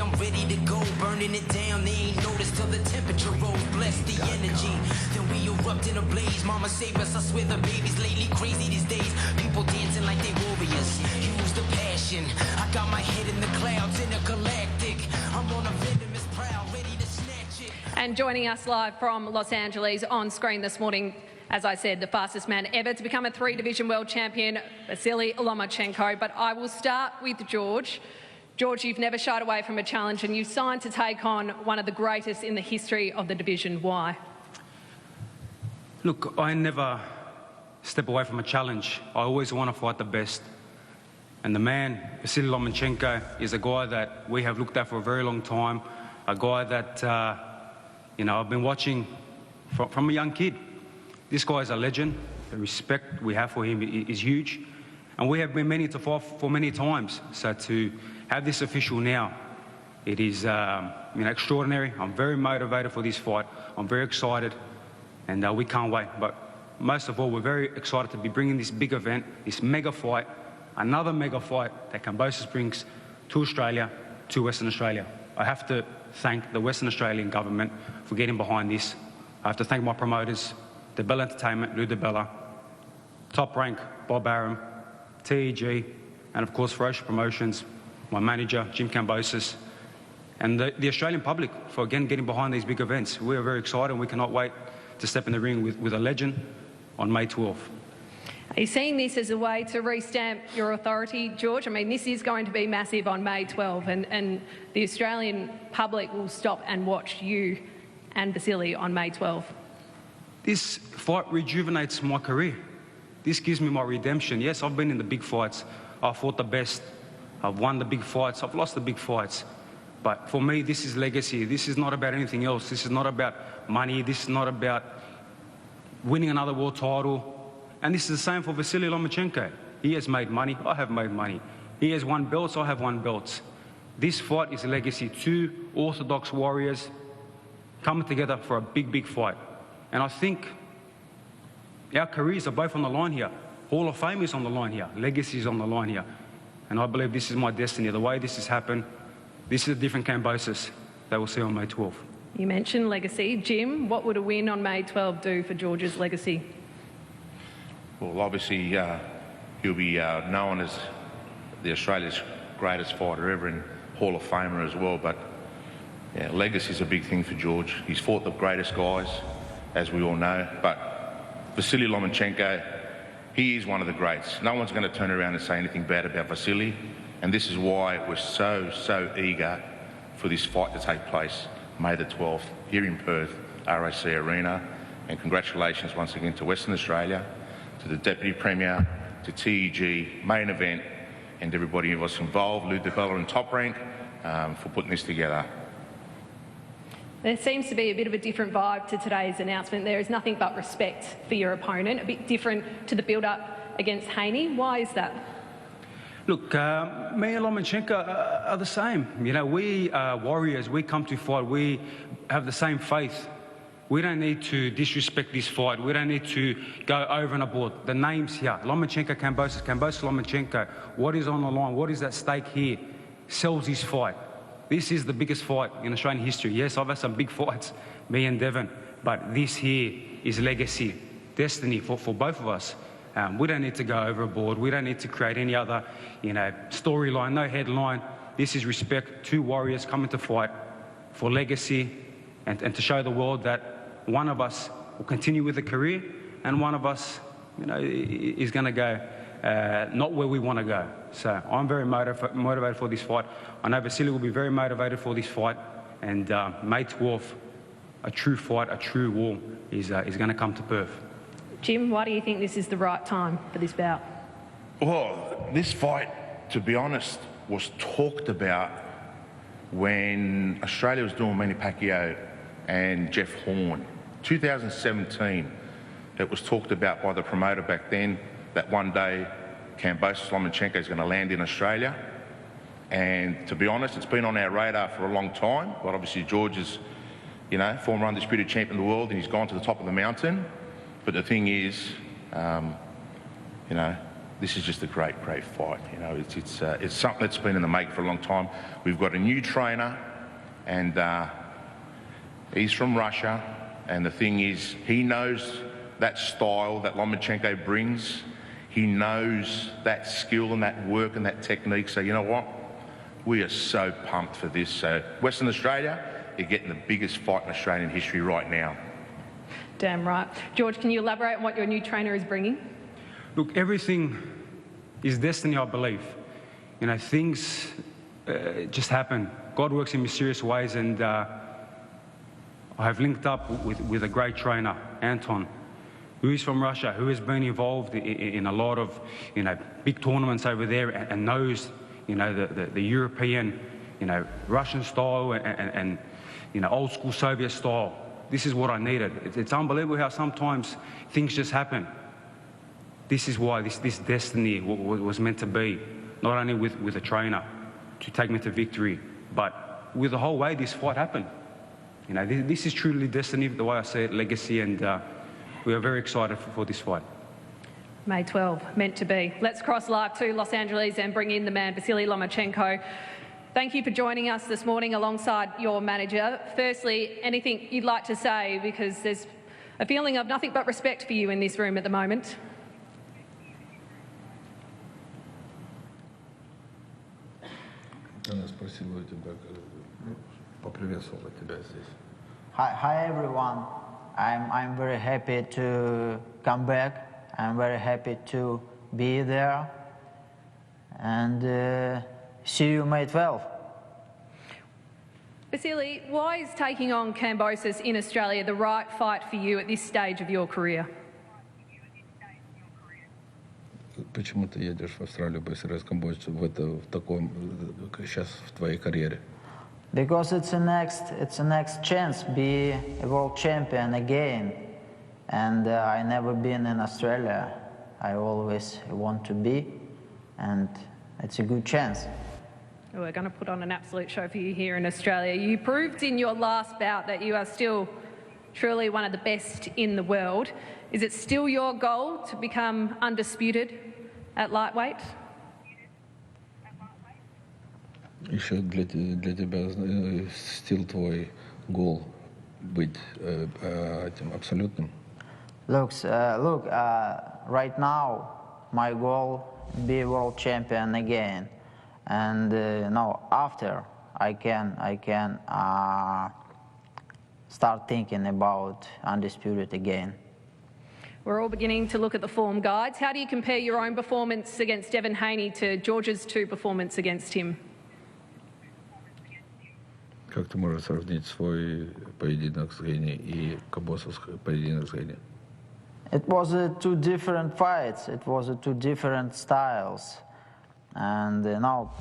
I'm ready to go, burning it down. They ain't noticed till the temperature rose. Bless the energy. Then we erupt in a blaze. Mama save us, I swear the baby's lately crazy these days. People dancing like they warriors. Use the passion. I got my head in the clouds, intergalactic. I'm on a venomous prowl, ready to snatch it. And joining us live from Los Angeles on screen this morning, as I said, the fastest man ever to become a three-division world champion, Vasiliy Lomachenko. But I will start with George. George, you've never shied away from a challenge and you've signed to take on one of the greatest in the history of the division. Why? Look, I never step away from a challenge. I always want to fight the best. And the man, Vasiliy Lomachenko, is a guy that we have looked at for a very long time, a guy that, I've been watching from a young kid. This guy is a legend. The respect we have for him is huge. And we have been meaning to fight for many times. So to have this official now, it is extraordinary. I'm very motivated for this fight. I'm very excited, and we can't wait. But most of all, we're very excited to be bringing this big event, this mega fight, another mega fight that Kambosos brings to Australia, to Western Australia. I have to thank the Western Australian government for getting behind this. I have to thank my promoters, the Bell Entertainment, Lou DiBella, Top Rank, Bob Arum, TEG, and of course Ferocious Promotions, my manager, Jim Kambosos, and the Australian public for again getting behind these big events. We are very excited and we cannot wait to step in the ring with a legend on May 12th. Are you seeing this as a way to restamp your authority, George? I mean, this is going to be massive on May 12 and the Australian public will stop and watch you and Vasiliy on May 12. This fight rejuvenates my career. This gives me my redemption. Yes, I've been in the big fights. I've fought the best. I've won the big fights. I've lost the big fights. But for me, this is legacy. This is not about anything else. This is not about money. This is not about winning another world title. And this is the same for Vasiliy Lomachenko. He has made money. I have made money. He has won belts. I have won belts. This fight is a legacy. Two orthodox warriors coming together for a big, big fight. And I think our careers are both on the line here. Hall of Fame is on the line here. Legacy is on the line here. And I believe this is my destiny. The way this has happened, this is a different Kambosos that we'll see on May 12th. You mentioned legacy. Jim, what would a win on May 12 do for George's legacy? Well, obviously, he'll be known as Australia's greatest fighter ever and Hall of Famer as well. But yeah, legacy is a big thing for George. He's fought the greatest guys, as we all know. But Vasiliy Lomachenko, he is one of the greats. No one's going to turn around and say anything bad about Vasiliy. And this is why we're so eager for this fight to take place May the 12th here in Perth, RAC Arena. And congratulations once again to Western Australia, to the Deputy Premier, to TEG, Main Event, and everybody who was involved, Lou DiBella and Top Rank, for putting this together. There seems to be a bit of a different vibe to today's announcement. There is nothing but respect for your opponent, a bit different to the build-up against Haney. Why is that? Look, me and Lomachenko are the same. You know, we are warriors. We come to fight. We have the same faith. We don't need to disrespect this fight. We don't need to go over and abroad. The names here, Lomachenko, Kambosos, Kambosos, Lomachenko. What is on the line? What is at stake here? Sells this fight. This is the biggest fight in Australian history. Yes, I've had some big fights, me and Devon, but this here is legacy, destiny for both of us. We don't need to go overboard. We don't need to create any other, storyline, no headline. This is respect. Two warriors coming to fight for legacy and to show the world that one of us will continue with a career and one of us, is going to go not where we want to go. So I'm very motivated for this fight. I know Vasiliy will be very motivated for this fight. And May 12th, a true fight, a true war is going to come to Perth. Jim, why do you think this is the right time for this bout? Well, this fight, to be honest, was talked about when Australia was doing Manny Pacquiao and Jeff Horn. 2017, it was talked about by the promoter back then that one day Kambosos Lomachenko is going to land in Australia. And to be honest, it's been on our radar for a long time. But obviously George is, former undisputed champion of the world and he's gone to the top of the mountain. But the thing is, this is just a great fight. You know, it's something that's been in the making for a long time. We've got a new trainer, and he's from Russia. And the thing is, he knows that style that Lomachenko brings. He knows that skill and that work and that technique. So you know what? We are so pumped for this. So Western Australia, you're getting the biggest fight in Australian history right now. Damn right. George, can you elaborate on what your new trainer is bringing? Look, everything is destiny, I believe. You know, things just happen. God works in mysterious ways, and I have linked up with a great trainer, Anton, who is from Russia, who has been involved in a lot of, you know, big tournaments over there, and knows, you know, the European, you know, Russian style and you know, old school Soviet style. This is what I needed. It's unbelievable how sometimes things just happen. This is why this destiny was meant to be, not only with a trainer to take me to victory, but with the whole way this fight happened. You know, this is truly destiny, the way I see it, legacy, and we are very excited for this fight. May 12, meant to be. Let's cross live to Los Angeles and bring in the man, Vasiliy Lomachenko. Thank you for joining us this morning alongside your manager. Firstly, anything you'd like to say, because there's a feeling of nothing but respect for you in this room at the moment. Hi everyone. I'm very happy to come back. I'm very happy to be there. And see you May 12. Vasiliy, why is taking on Kambosos in Australia the right fight for you at this stage of your career? Почему ты едешь в Австралию быстро с Камбоджи в таком сейчас в твоей карьере? Because it's a next chance be a world champion again, and I never been in Australia. I always want to be, and it's a good chance. We're going to put on an absolute show for you here in Australia. You proved in your last bout that you are still truly one of the best in the world. Is it still your goal to become undisputed at lightweight? Еще для тебя still твой goal быть этим абсолютным? Look, right now my goal be world champion again, and no, after I can start thinking about undisputed again. We're all beginning to look at the form guides. How do you compare your own performance against Devin Haney to George's two performances against him? Как ты можешь сравнить свой поединок с Генни и Камбосос поединок с Генни? It was two different fights. It was two different styles, and now,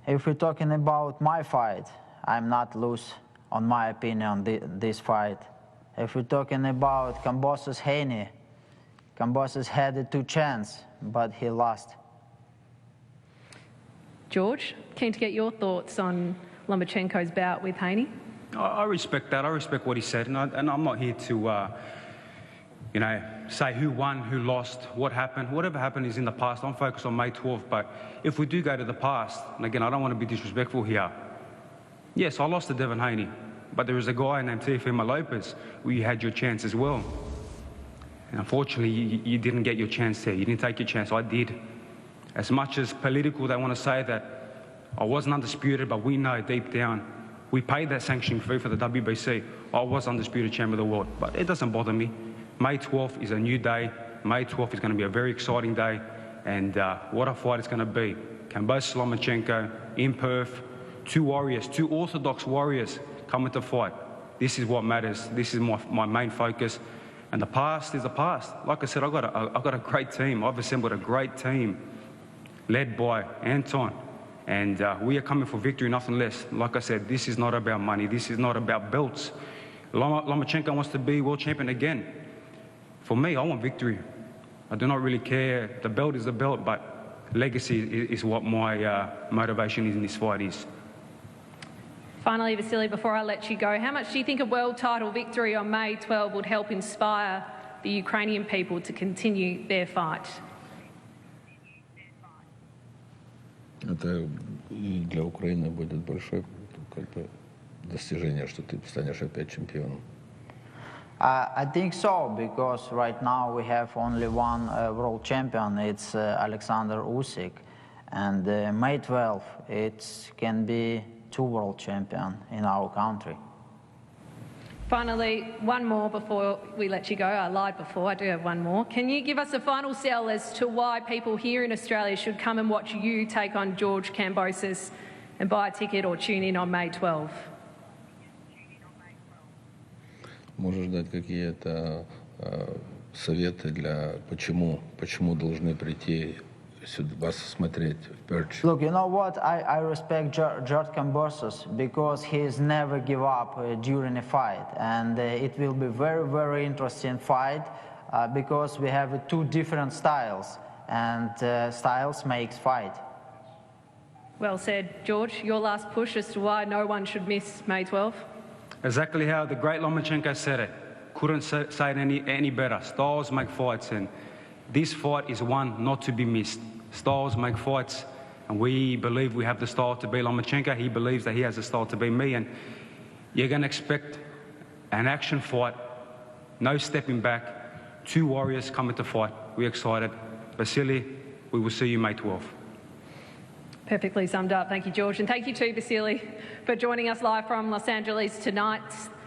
if we're talking about my fight, I'm not lose, on my opinion, this fight. If we're talking about Kambosos Haney, Kambosos had two chances, but he lost. George, keen to get your thoughts on Lomachenko's bout with Haney. I respect that. I respect what he said, and I'm not here to, you know, say who won, who lost, what happened. Whatever happened is in the past. I'm focused on May 12th, but if we do go to the past, and again, I don't want to be disrespectful here. Yes, I lost to Devin Haney, but there was a guy named Teofimo Lopez where you had your chance as well. And unfortunately, you didn't get your chance there. You didn't take your chance. I did. As much as political they want to say that I wasn't undisputed, but we know deep down, we paid that sanctioning fee for the WBC. I was undisputed champion of the world, but it doesn't bother me. May 12th is a new day. May 12th is going to be a very exciting day, and what a fight it's going to be. Kambosos Lomachenko in Perth, two warriors, two orthodox warriors coming to fight. This is what matters. This is my main focus, and the past is the past. Like I said, I've got a great team. I've assembled a great team, led by Anton, and we are coming for victory, nothing less. Like I said, this is not about money. This is not about belts. Lomachenko wants to be world champion again. For me, I want victory. I do not really care. The belt is the belt, but legacy is what my motivation in this fight is. Finally, Vasiliy, before I let you go, how much do you think a world title victory on May 12 would help inspire the Ukrainian people to continue their fight. Это и для Украины будет большое достижение, что ты станешь опять чемпионом. I think so, because right now we have only one world champion. It's Alexander Usyk, and May 12th it can be 2 world champions in our country. Finally, one more before we let you go. I lied before, I do have one more. Can you give us a final sell as to why people here in Australia should come and watch you take on George Kambosos and buy a ticket or tune in on May 12? Можешь дать какие-то советы для почему должны прийти сюда вас смотреть в Perch? Look, you know what? I respect George Kambosos because he's never give up during a fight, and it will be very, very interesting fight because we have 2 different styles, and styles makes fight. Well said, George. Your last push as to why no one should miss May 12? Exactly how the great Lomachenko said it. Couldn't say it any better. Styles make fights, and this fight is one not to be missed. Styles make fights, and we believe we have the style to be Lomachenko. He believes that he has the style to be me, and you're going to expect an action fight, no stepping back, 2 warriors coming to fight. We're excited. Vasiliy, we will see you May 12th. Perfectly summed up. Thank you, George. And thank you too, Vasiliy, for joining us live from Los Angeles tonight.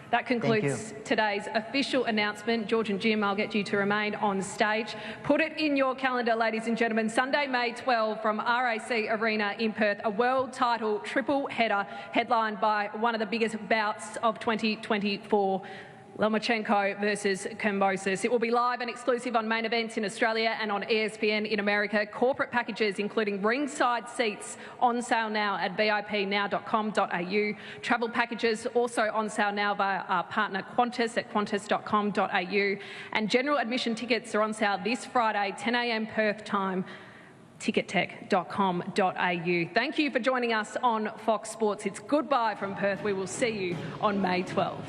That concludes today's official announcement. George and Jim, I'll get you to remain on stage. Put it in your calendar, ladies and gentlemen. Sunday, May 12 from RAC Arena in Perth, a world title triple header headlined by one of the biggest bouts of 2024. Lomachenko versus Kambosos. It will be live and exclusive on Main Events in Australia and on ESPN in America. Corporate packages, including ringside seats, on sale now at vipnow.com.au. Travel packages also on sale now via our partner Qantas at qantas.com.au. And general admission tickets are on sale this Friday, 10 a.m. Perth time. tickettech.com.au. Thank you for joining us on Fox Sports. It's goodbye from Perth. We will see you on May 12.